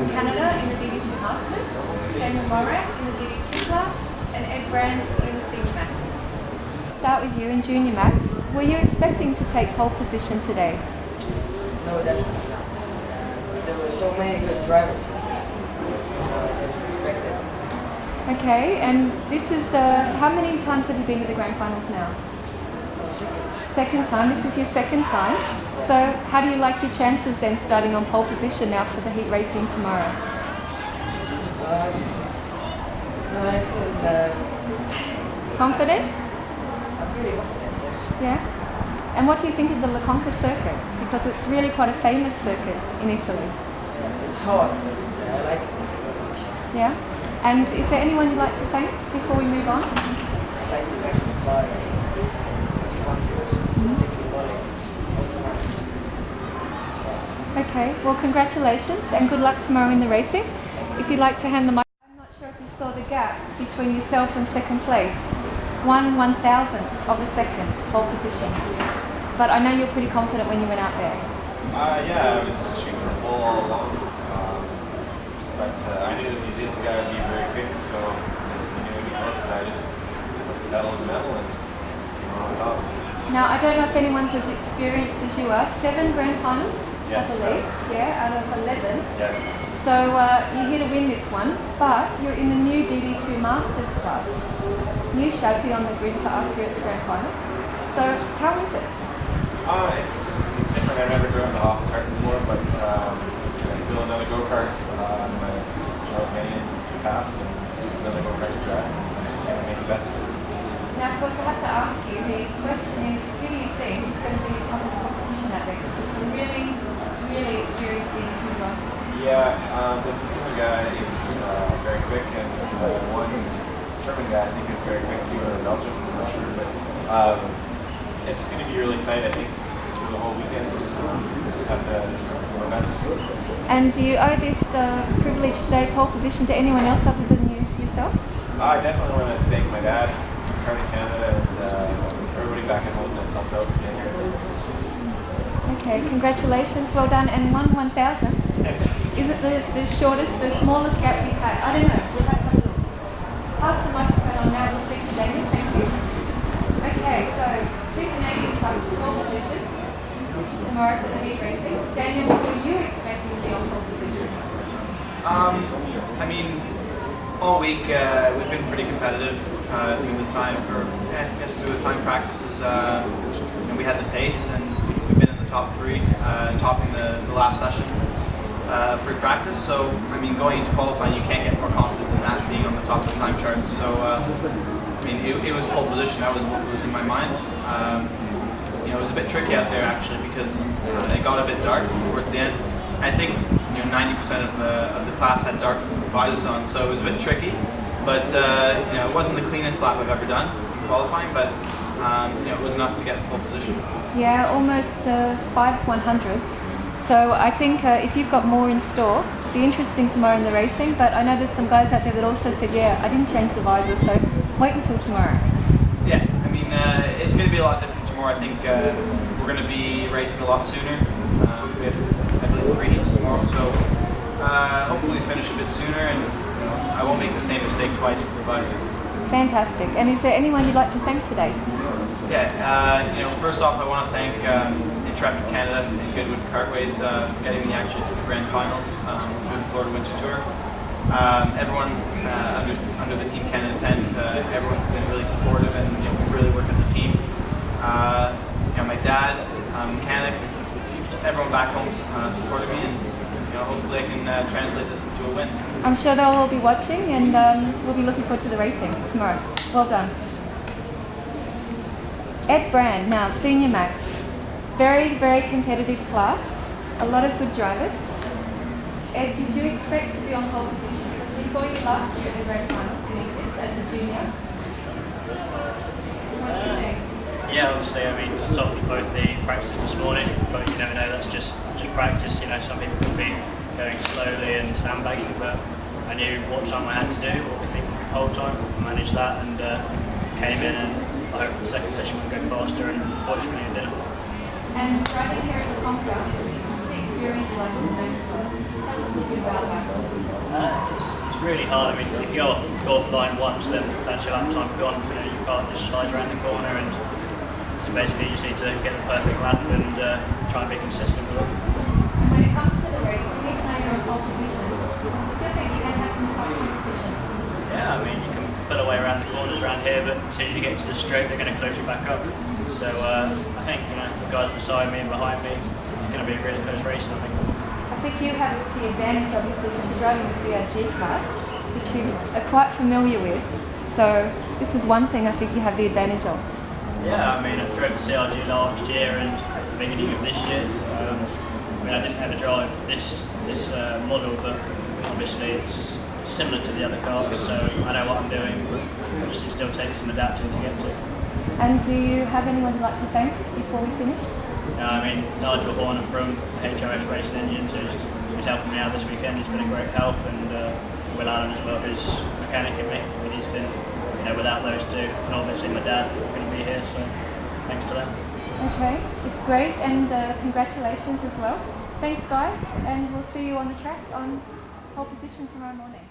from Canada in the DD2 Masters, Daniel Morad in the DD2 class, and Ed Brand in the Senior Max. Start with you in Junior Max. Were you expecting to take pole position today? No, definitely not. There were so many good drivers. I didn't expect it. Okay, and this is, how many times have you been to the Grand Finals now? Second time. This is your second time. So how do you like your chances then starting on pole position now for the heat racing tomorrow? I feel confident? I'm really confident, yes. Yeah? And what do you think of the La Conca circuit? Because it's really quite a famous circuit in Italy. Yeah, it's hard, but I like it very much. Yeah? And is there anyone you'd like to thank before we move on? I'd like to thank the father, sponsors, Okay, well congratulations and good luck tomorrow in the racing. If you'd like to hand the mic, I'm not sure if you saw the gap between yourself and second place. 1/1000th of a second pole position. But I know you're pretty confident when you went out there. Yeah, I was shooting for pole all along. But I knew the New Zealand guy would be very quick, so I knew it would be close, but I just put the pedal to the metal and came on top. Now, I don't know if anyone's as experienced as you are. 7 Grand Finals, yes, I believe, yeah, out of 11. Yes. So you're here to win this one, but you're in the new DD2 Masters class. New chassis on the grid for us here at the Grand Finals. So how is it? It's different. I've never driven a Haas kart before, but it's still another go-kart. I've drove many in the past, and it's just another go-kart to drive. I'm just trying to make the best of it. Now, of course, I have to ask you, the question is, who do you think is going to be the toughest competition out there? Because there's some really, really experienced DD2 drivers. Yeah, the New Zealand guy is very quick, and one German guy I think is very quick too, or Belgium, I'm not sure. But it's going to be really tight, I think, for the whole weekend. Just have to do my best. And do you owe this privilege today, pole position, to anyone else other than yourself? I definitely want to thank my dad, Canadian Canada, and everybody back at home that's helped out to get here. Okay, congratulations, well done. And 1/1000th? Is it the shortest, the smallest gap you've had? I don't know, we'll have to have a look. Pass the microphone on now, we'll speak to Daniel, thank you. Okay, so 2 Canadians up for pole position tomorrow for the heat racing. Daniel, what were you expecting to be on pole position? I mean, all week we've been pretty competitive through the time, through the time practices. And we had the pace, and we've been in the top 3, topping the last session for practice. So, I mean, going into qualifying, you can't get more confident than that, being on the top of the time charts. So, I mean, it was pole position. That was what was in my mind. It was a bit tricky out there actually because it got a bit dark towards the end. I think 90% of the class had dark visors on, so it was a bit tricky. But it wasn't the cleanest lap I've ever done in qualifying, but it was enough to get pole position. Yeah, almost 5/100ths. So I think if you've got more in store, it'll be interesting tomorrow in the racing. But I know there's some guys out there that also said, yeah, I didn't change the visor, so wait until tomorrow. Yeah, I mean, it's going to be a lot different tomorrow. I think we're going to be racing a lot sooner. We have, I believe, 3 heats tomorrow, so hopefully finish a bit sooner, and I won't make the same mistake twice with the visors. Fantastic. And is there anyone you'd like to thank today? Yeah, first off, I want to thank Intrepid Canada and Goodwood Kartways for getting me actually to the Grand Finals through the Florida Winter Tour. Everyone under the Team Canada tent, everyone's been really supportive, and we really work as a team. My dad, mechanic, just everyone back home supported me, and hopefully I can translate this into a win. I'm sure they'll all be watching, and we'll be looking forward to the racing tomorrow. Well done. Ed Brand, now Senior Max. Very, very competitive class. A lot of good drivers. Ed, did you expect to be on pole position? Because we saw you last year at the Grand Finals in Egypt as a junior. What do you think? Yeah, obviously, I mean, I told both the practices this morning, but you never know, that's just practice. Some people could be going slowly and sandbagging, but I knew what time I had to do, what we think would be pole time. I managed that and came in, and I hope the second session would go faster, and fortunately it did. And driving here at La Conca, what's the experience experience like in those cars? Tell us a bit about that. It's really hard. I mean, if you go off line once, then that's your lap time gone. You know, your car just slides around the corner, and so basically you just need to get the perfect lap and try and be consistent with it. And when it comes to the race, even though you're in pole position, I still think you're going to have some tough competition. Yeah, I mean, you can pull away around the corners around here, but as soon as you get to the straight, they're going to close you back up. So I think, you know, the guys beside me and behind me, it's going to be a really close race, I think. I think you have the advantage, obviously, because you're driving a CRG car, which you are quite familiar with. So this is one thing I think you have the advantage of. Yeah, I mean, I drove the CRG last year and the beginning of this year. I mean, I didn't ever drive this model, but obviously it's similar to the other cars, so I know what I'm doing. Obviously, it still takes some adapting to get to. And do you have anyone you'd like to thank before we finish? I mean, Nigel Horner from HRS Racing Engines, who's helping me out this weekend. He's been a great help, and Will Allen as well, who's mechanic at me. I mean, he's been, you know, without those two, and obviously my dad couldn't be here, so thanks to them. Okay, it's great, and congratulations as well. Thanks, guys, and we'll see you on the track on pole position tomorrow morning.